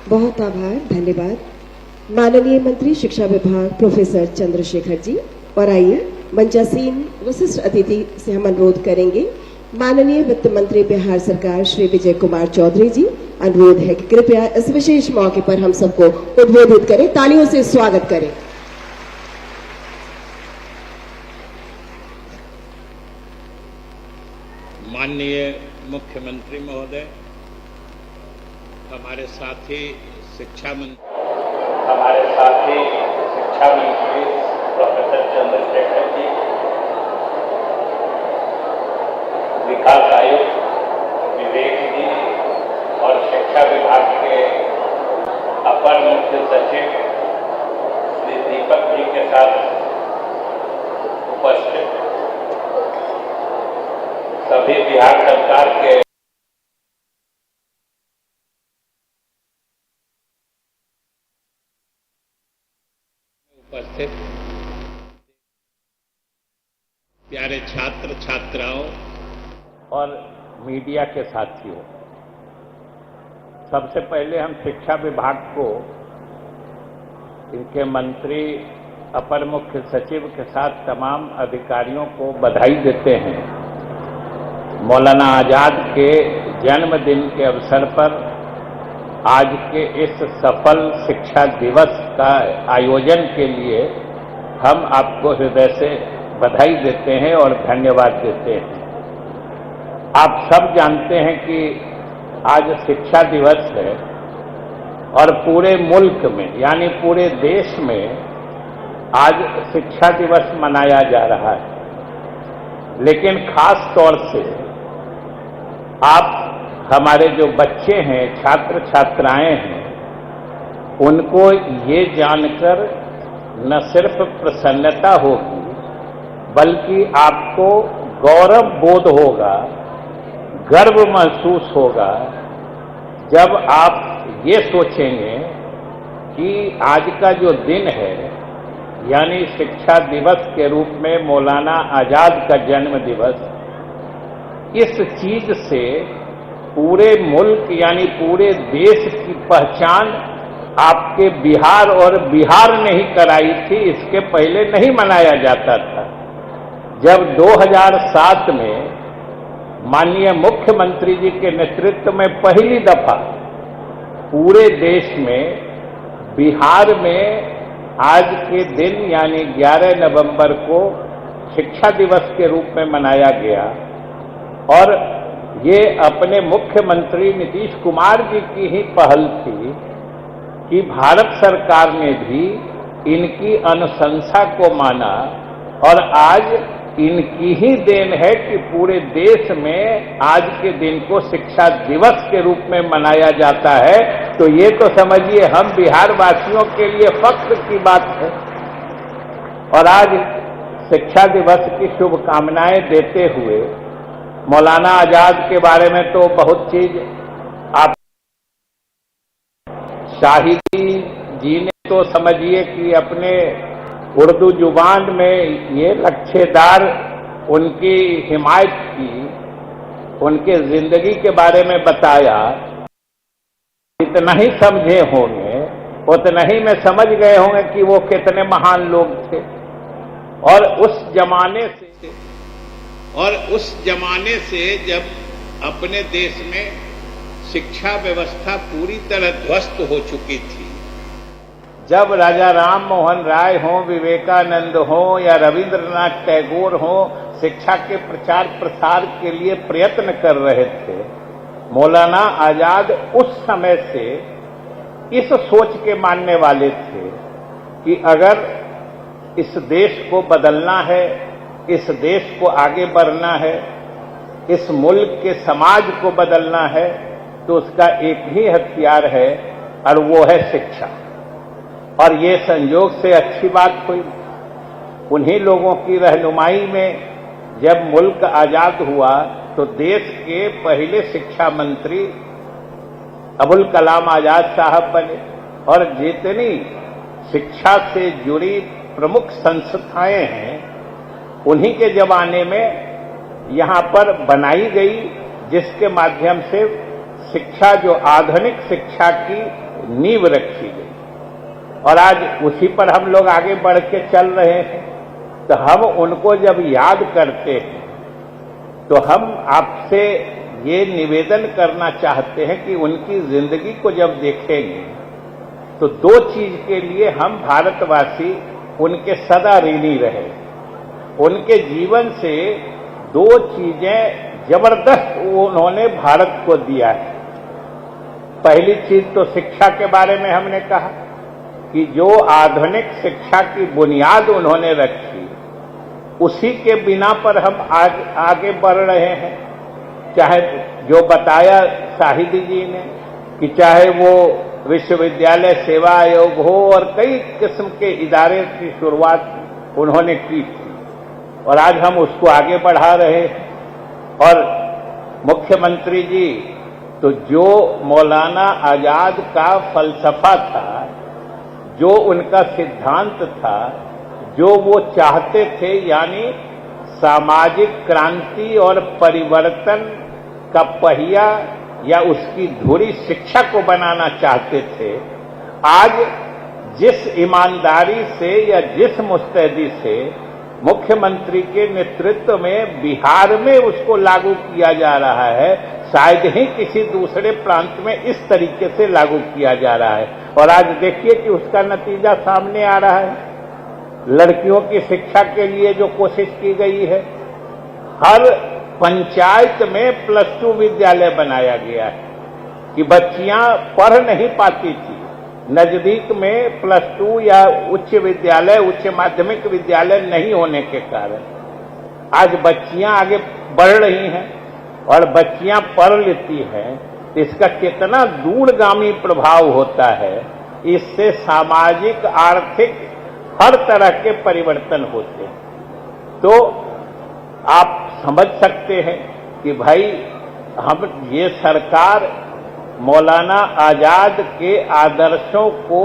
बहुत आभार, धन्यवाद। माननीय मंत्री शिक्षा विभाग प्रोफेसर चंद्रशेखर जी। और आइए मंचासीन विशिष्ट अतिथि से हम अनुरोध करेंगे माननीय वित्त मंत्री बिहार सरकार श्री विजय कुमार चौधरी जी। अनुरोध है कि कृपया इस विशेष मौके पर हम सबको उद्बोधित करें, तालियों से स्वागत करें। माननीय मुख्यमंत्री महोदय, हमारे साथी शिक्षा मंत्री प्रोफेसर चंद्रशेखर जी, विकास आयुक्त विवेक जी और शिक्षा विभाग के अपर मुख्य सचिव श्री दीपक जी के साथ उपस्थित सभी बिहार सरकार के उपस्थित प्यारे छात्र छात्राओं और मीडिया के साथियों, सबसे पहले हम शिक्षा विभाग को, इनके मंत्री, अपर मुख्य सचिव के साथ तमाम अधिकारियों को बधाई देते हैं। मौलाना आजाद के जन्मदिन के अवसर पर आज के इस सफल शिक्षा दिवस का आयोजन के लिए हम आपको हृदय से बधाई देते हैं और धन्यवाद देते हैं। आप सब जानते हैं कि आज शिक्षा दिवस है और पूरे मुल्क में यानी पूरे देश में आज शिक्षा दिवस मनाया जा रहा है। लेकिन खास तौर से आप हमारे जो बच्चे हैं, छात्र छात्राएं हैं, उनको ये जानकर न सिर्फ प्रसन्नता होगी बल्कि आपको गौरव बोध होगा, गर्व महसूस होगा जब आप ये सोचेंगे कि आज का जो दिन है यानी शिक्षा दिवस के रूप में मौलाना आजाद का जन्म दिवस, इस चीज से पूरे मुल्क यानी पूरे देश की पहचान आपके बिहार और बिहार ने ही कराई थी। इसके पहले नहीं मनाया जाता था। जब 2007 में माननीय मुख्यमंत्री जी के नेतृत्व में पहली दफा पूरे देश में बिहार में आज के दिन यानी 11 नवंबर को शिक्षा दिवस के रूप में मनाया गया और ये अपने मुख्यमंत्री नीतीश कुमार जी की ही पहल थी कि भारत सरकार ने भी इनकी अनुशंसा को माना और आज इनकी ही देन है कि पूरे देश में आज के दिन को शिक्षा दिवस के रूप में मनाया जाता है। तो ये तो समझिए हम बिहार वासियों के लिए फख्र की बात है। और आज शिक्षा दिवस की शुभकामनाएं देते हुए मौलाना आजाद के बारे में तो बहुत चीज आप शाहिदी जी ने तो समझिए कि अपने उर्दू जुबान में ये लच्छेदार उनकी हिमायत की, उनके जिंदगी के बारे में बताया। इतना ही समझे होंगे उतना ही में समझ गए होंगे कि वो कितने महान लोग थे। और उस जमाने से जब अपने देश में शिक्षा व्यवस्था पूरी तरह ध्वस्त हो चुकी थी, जब राजा राम मोहन राय हों, विवेकानंद हों या रविंद्रनाथ टैगोर हों, शिक्षा के प्रचार प्रसार के लिए प्रयत्न कर रहे थे, मौलाना आजाद उस समय से इस सोच के मानने वाले थे कि अगर इस देश को बदलना है, इस देश को आगे बढ़ना है, इस मुल्क के समाज को बदलना है, तो उसका एक ही हथियार है और वो है शिक्षा। और ये संयोग से अच्छी बात हुई, उन्हीं लोगों की रहनुमाई में जब मुल्क आजाद हुआ तो देश के पहले शिक्षा मंत्री अबुल कलाम आजाद साहब बने और जितनी शिक्षा से जुड़ी प्रमुख संस्थाएं हैं उन्हीं के जमाने में यहां पर बनाई गई, जिसके माध्यम से शिक्षा, जो आधुनिक शिक्षा की नींव रखी गई, और आज उसी पर हम लोग आगे बढ़ के चल रहे हैं। तो हम उनको जब याद करते हैं तो हम आपसे ये निवेदन करना चाहते हैं कि उनकी जिंदगी को जब देखेंगे तो दो चीज के लिए हम भारतवासी उनके सदा ऋणी रहे। उनके जीवन से दो चीजें जबरदस्त उन्होंने भारत को दिया है। पहली चीज तो शिक्षा के बारे में हमने कहा कि जो आधुनिक शिक्षा की बुनियाद उन्होंने रखी, उसी के बिना पर हम आगे बढ़ रहे हैं। चाहे जो बताया शाहिद जी ने कि चाहे वो विश्वविद्यालय सेवा आयोग हो और कई किस्म के इदारे की शुरुआत उन्होंने की थी, और आज हम उसको आगे बढ़ा रहे हैं। और मुख्यमंत्री जी तो जो मौलाना आजाद का फलसफा था, जो उनका सिद्धांत था, जो वो चाहते थे, यानी सामाजिक क्रांति और परिवर्तन का पहिया या उसकी धुरी शिक्षा को बनाना चाहते थे, आज जिस ईमानदारी से या जिस मुस्तैदी से मुख्यमंत्री के नेतृत्व में बिहार में उसको लागू किया जा रहा है, शायद ही किसी दूसरे प्रांत में इस तरीके से लागू किया जा रहा है। और आज देखिए कि उसका नतीजा सामने आ रहा है। लड़कियों की शिक्षा के लिए जो कोशिश की गई है, हर पंचायत में +2 विद्यालय बनाया गया है कि बच्चियां पढ़ नहीं पाती थी। नजदीक में +2 या उच्च विद्यालय, उच्च माध्यमिक विद्यालय नहीं होने के कारण आज बच्चियां आगे बढ़ रही हैं और बच्चियां पढ़ लेती हैं। इसका कितना दूरगामी प्रभाव होता है, इससे सामाजिक, आर्थिक हर तरह के परिवर्तन होते हैं। तो आप समझ सकते हैं कि भाई हम ये सरकार मौलाना आजाद के आदर्शों को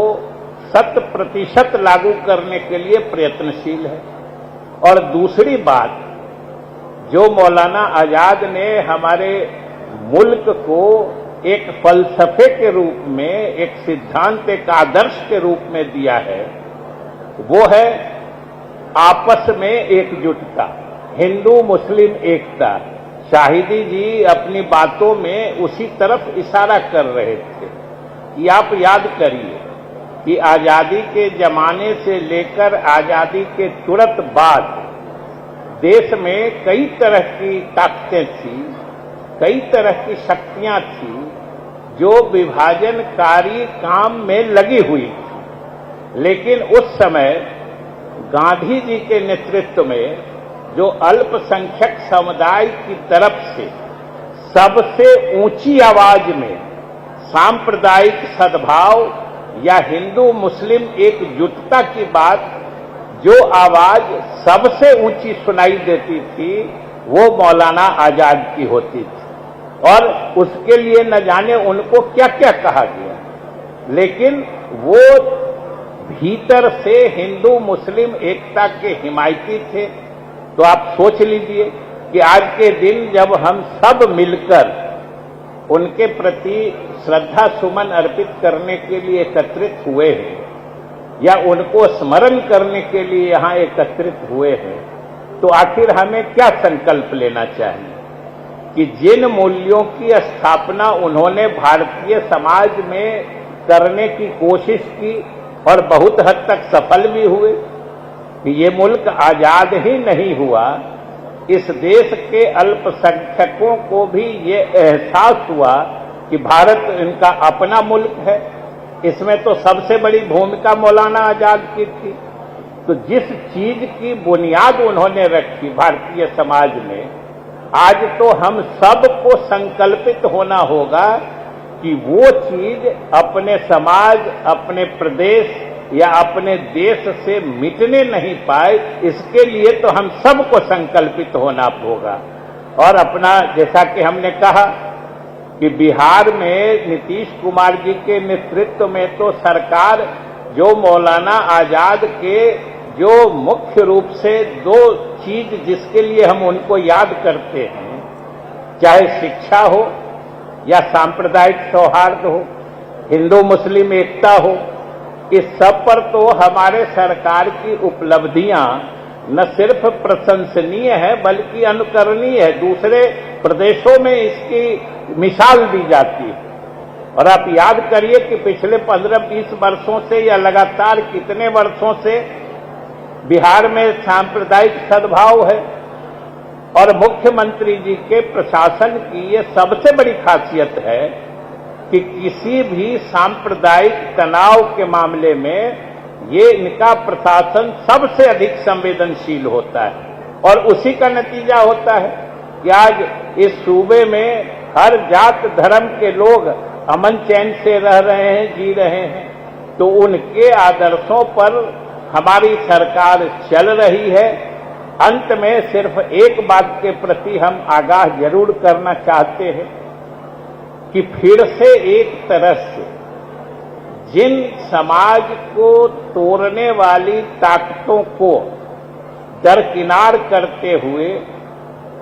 100% लागू करने के लिए प्रयत्नशील है। और दूसरी बात, जो मौलाना आजाद ने हमारे मुल्क को एक फलसफे के रूप में, एक सिद्धांत, एक आदर्श के रूप में दिया है, वो है आपस में एकजुटता, हिंदू मुस्लिम एकता। शाहिदी जी अपनी बातों में उसी तरफ इशारा कर रहे थे कि आप याद करिए कि आजादी के जमाने से लेकर आजादी के तुरंत बाद देश में कई तरह की ताकतें थी, कई तरह की शक्तियां थी जो विभाजनकारी काम में लगी हुई थी। लेकिन उस समय गांधी जी के नेतृत्व में जो अल्पसंख्यक समुदाय की तरफ से सबसे ऊंची आवाज में सांप्रदायिक सद्भाव या हिंदू मुस्लिम एकजुटता की बात, जो आवाज सबसे ऊंची सुनाई देती थी, वो मौलाना आजाद की होती थी। और उसके लिए न जाने उनको क्या क्या कहा गया, लेकिन वो भीतर से हिंदू मुस्लिम एकता के हिमायती थे। तो आप सोच लीजिए कि आज के दिन जब हम सब मिलकर उनके प्रति श्रद्धा सुमन अर्पित करने के लिए एकत्रित हुए हैं, या उनको स्मरण करने के लिए यहां एकत्रित हुए हैं, तो आखिर हमें क्या संकल्प लेना चाहिए कि जिन मूल्यों की स्थापना उन्होंने भारतीय समाज में करने की कोशिश की और बहुत हद तक सफल भी हुए, कि ये मुल्क आजाद ही नहीं हुआ, इस देश के अल्पसंख्यकों को भी ये एहसास हुआ कि भारत इनका अपना मुल्क है। इसमें तो सबसे बड़ी भूमिका मौलाना आजाद की थी। तो जिस चीज की बुनियाद उन्होंने रखी भारतीय समाज में, आज तो हम सबको संकल्पित होना होगा कि वो चीज अपने समाज, अपने प्रदेश या अपने देश से मिटने नहीं पाए। इसके लिए तो हम सबको संकल्पित होना होगा। और अपना, जैसा कि हमने कहा कि बिहार में नीतीश कुमार जी के नेतृत्व में तो सरकार जो मौलाना आजाद के जो मुख्य रूप से दो चीज जिसके लिए हम उनको याद करते हैं, चाहे शिक्षा हो या सांप्रदायिक सौहार्द हो, हिंदू मुस्लिम एकता हो, इस सब पर तो हमारे सरकार की उपलब्धियां न सिर्फ प्रशंसनीय है बल्कि अनुकरणीय है। दूसरे प्रदेशों में इसकी मिसाल दी जाती है। और आप याद करिए कि पिछले 15-20 वर्षों से या लगातार कितने वर्षों से बिहार में सांप्रदायिक सद्भाव है। और मुख्यमंत्री जी के प्रशासन की ये सबसे बड़ी खासियत है कि किसी भी सांप्रदायिक तनाव के मामले में ये इनका प्रशासन सबसे अधिक संवेदनशील होता है। और उसी का नतीजा होता है कि आज इस सूबे में हर जात धर्म के लोग अमन चैन से रह रहे हैं, जी रहे हैं। तो उनके आदर्शों पर हमारी सरकार चल रही है। अंत में सिर्फ एक बात के प्रति हम आगाह जरूर करना चाहते हैं कि फिर से एक तरह से जिन समाज को तोड़ने वाली ताकतों को दरकिनार करते हुए,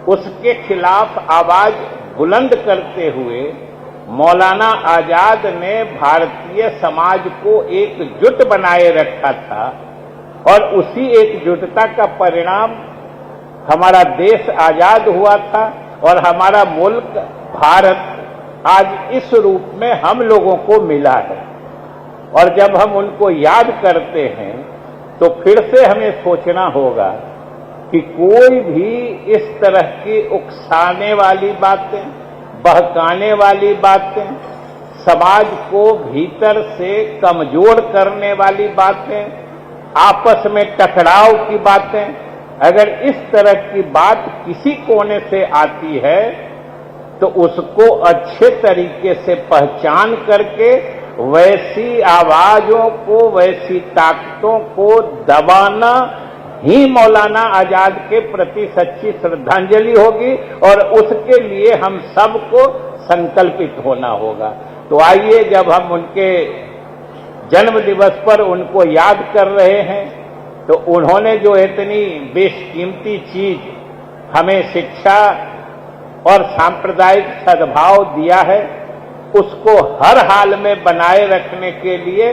उसके खिलाफ आवाज बुलंद करते हुए मौलाना आजाद ने भारतीय समाज को एकजुट बनाए रखा था। और उसी एकजुटता का परिणाम हमारा देश आजाद हुआ था और हमारा मुल्क भारत आज इस रूप में हम लोगों को मिला है। और जब हम उनको याद करते हैं तो फिर से हमें सोचना होगा कि कोई भी इस तरह की उकसाने वाली बातें, बहकाने वाली बातें, समाज को भीतर से कमजोर करने वाली बातें, आपस में टकराव की बातें, अगर इस तरह की बात किसी कोने से आती है तो उसको अच्छे तरीके से पहचान करके वैसी आवाजों को, वैसी ताकतों को दबाना ही मौलाना आजाद के प्रति सच्ची श्रद्धांजलि होगी। और उसके लिए हम सबको संकल्पित होना होगा। तो आइए, जब हम उनके जन्म दिवस पर उनको याद कर रहे हैं तो उन्होंने जो इतनी बेशकीमती चीज हमें शिक्षा और सांप्रदायिक सद्भाव दिया है, उसको हर हाल में बनाए रखने के लिए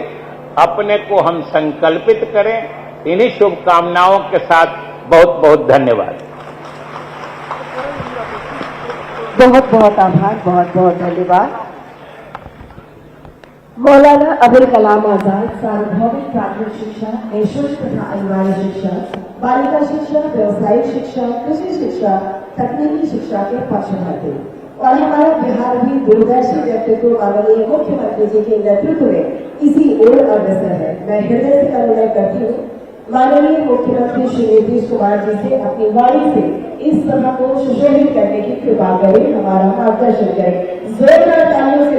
अपने को हम संकल्पित करें। इन्हीं शुभकामनाओं के साथ बहुत बहुत धन्यवाद। बहुत बहुत आभार, बहुत बहुत धन्यवाद। मौलाना अबुल कलाम आजाद सार्वभौमिक प्राथमिक शिक्षा, निःशुल्क तथा अनिवार्य शिक्षा, बालिका शिक्षा, व्यवसायिक शिक्षा, कृषि शिक्षा, तकनीकी शिक्षा के पक्षधर थे। और हमारा बिहार भी दूरदर्शी व्यक्तित्व माननीय मुख्यमंत्री जी के नेतृत्व में इसी ओर अग्रसर है। मैं हृदय से अनुरोध करती हूँ माननीय मुख्यमंत्री श्री नीतीश कुमार जी से अपनी वाणी से इस सभा को सुशोभित करने की कृपा करें, हमारा मार्गदर्शन करें। जोरदार तालियों से